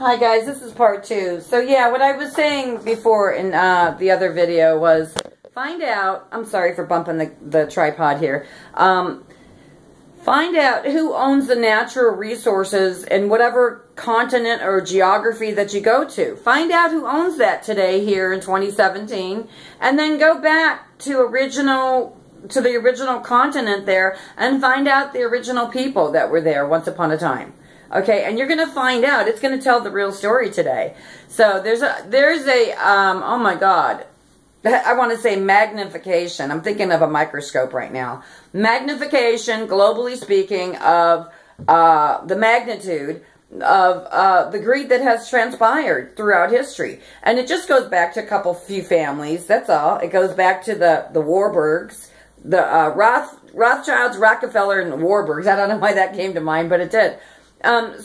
Hi guys, this is part 2. So yeah, what I was saying before in the other video was find out, I'm sorry for bumping the tripod here, find out who owns the natural resources in whatever continent or geography that you go to. Find out who owns that today here in 2017, and then go back to the original continent there and find out the original people that were there once upon a time. Okay, and you're going to find out. It's going to tell the real story today. So there's a oh my God, I want to say magnification. I'm thinking of a microscope right now. Magnification, globally speaking, of the magnitude of the greed that has transpired throughout history. And it just goes back to a few families. That's all. It goes back to the Warburgs, the Rothschilds, Rockefeller, and the Warburgs. I don't know why that came to mind, but it did. And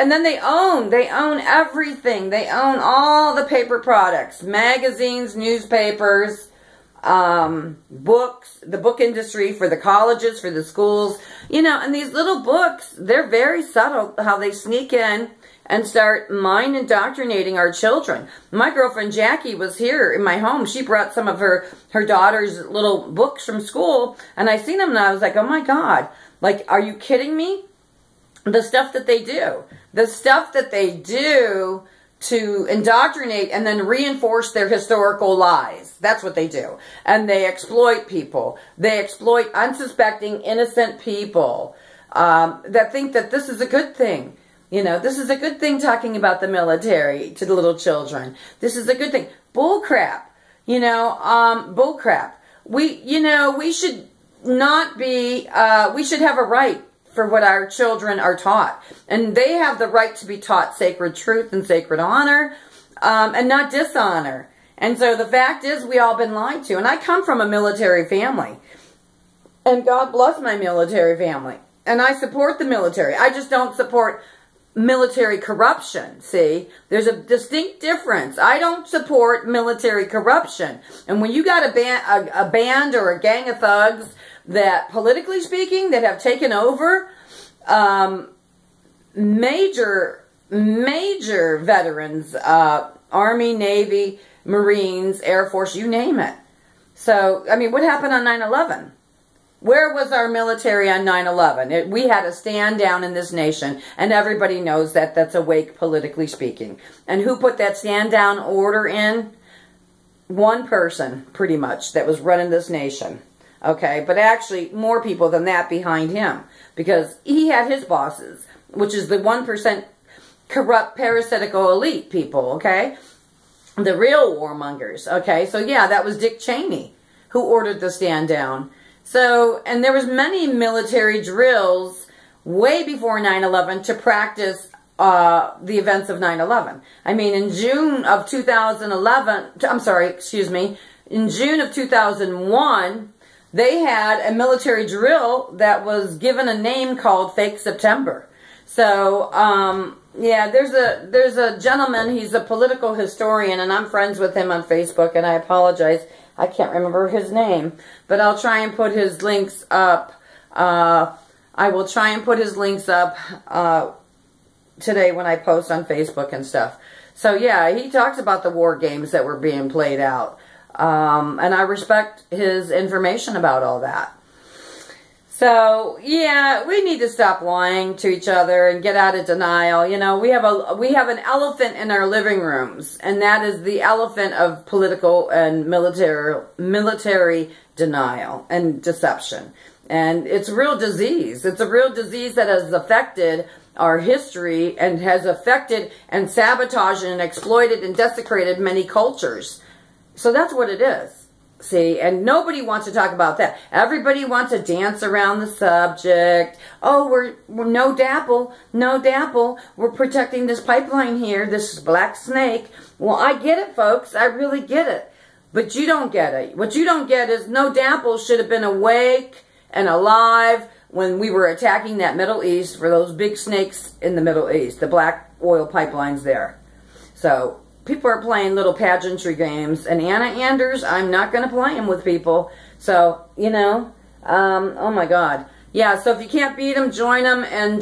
then they own everything. They own all the paper products, magazines, newspapers, books, the book industry for the colleges, for the schools, you know, and these little books, they're very subtle how they sneak in and start mind indoctrinating our children. My girlfriend Jackie was here in my home. She brought some of her daughter's little books from school, and I seen them and I was like, oh my God, like, are you kidding me? The stuff that they do. The stuff that they do to indoctrinate and then reinforce their historical lies. That's what they do. And they exploit people. They exploit unsuspecting, innocent people that think that this is a good thing. You know, this is a good thing talking about the military to the little children. This is a good thing. Bull crap. You know, bull crap. We should not be, we should have a right for what our children are taught. And they have the right to be taught sacred truth and sacred honor, and not dishonor. And so the fact is, we all been lied to. And I come from a military family. And God bless my military family. And I support the military. I just don't support military corruption, see? There's a distinct difference. I don't support military corruption. And when you got a band or a gang of thugs that, politically speaking, that have taken over, major veterans, Army, Navy, Marines, Air Force, you name it. So, I mean, what happened on 9/11? Where was our military on 9/11? We had a stand down in this nation, and everybody knows that that's awake, politically speaking. And who put that stand down order in? One person, pretty much, that was running this nation. Okay, but actually more people than that behind him, because he had his bosses, which is the 1% corrupt, parasitical elite people, okay? The real warmongers, okay? So yeah, that was Dick Cheney who ordered the stand down. So, and there was many military drills way before 9/11 to practice the events of 9/11. I mean, in June of 2011, in June of 2001, they had a military drill that was given a name called Fake September. So, yeah, there's a gentleman, he's a political historian, and I'm friends with him on Facebook, and I apologize, I can't remember his name, but I'll try and put his links up. I will try and put his links up today when I post on Facebook and stuff. So, yeah, he talks about the war games that were being played out. And I respect his information about all that. So, yeah, we need to stop lying to each other and get out of denial. You know, we have an elephant in our living rooms, and that is the elephant of political and military denial and deception. And it's a real disease. It's a real disease that has affected our history and has affected and sabotaged and exploited and desecrated many cultures. So that's what it is. See, and nobody wants to talk about that. Everybody wants to dance around the subject. Oh, we're no dapple, no dapple. We're protecting this pipeline here, this black snake. Well, I get it, folks. I really get it. But you don't get it. What you don't get is no dapple should have been awake and alive when we were attacking that Middle East for those big snakes in the Middle East, the black oil pipelines there. So people are playing little pageantry games, and Anna Anders, I'm not going to play them with people. So, you know, oh my God. Yeah, so if you can't beat them, join them, and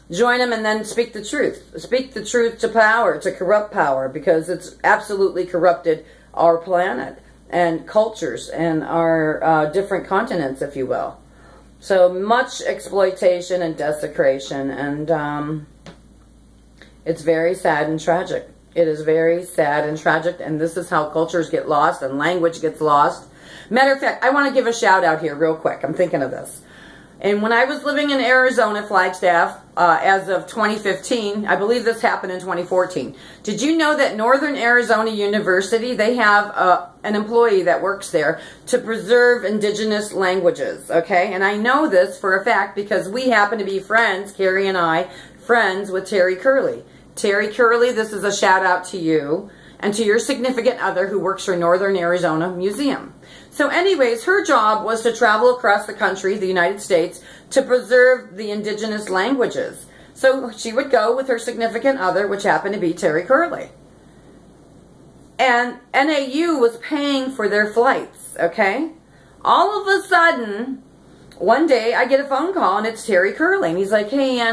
Join them and then speak the truth. Speak the truth to power, to corrupt power, because it's absolutely corrupted our planet and cultures and our different continents, if you will. So much exploitation and desecration, and it's very sad and tragic. It is very sad and tragic, and this is how cultures get lost and language gets lost. Matter of fact, I want to give a shout out here real quick. I'm thinking of this. And when I was living in Arizona, Flagstaff, as of 2015, I believe this happened in 2014. Did you know that Northern Arizona University, they have an employee that works there to preserve indigenous languages, okay? And I know this for a fact because we happen to be friends, Carrie and I, friends with Terry Curley. Terry Curley, this is a shout out to you and to your significant other who works for Northern Arizona Museum. So anyways, her job was to travel across the country, the United States, to preserve the indigenous languages. So she would go with her significant other, which happened to be Terry Curley. And NAU was paying for their flights, okay? All of a sudden, one day I get a phone call and it's Terry Curley. And he's like, hey, Ann,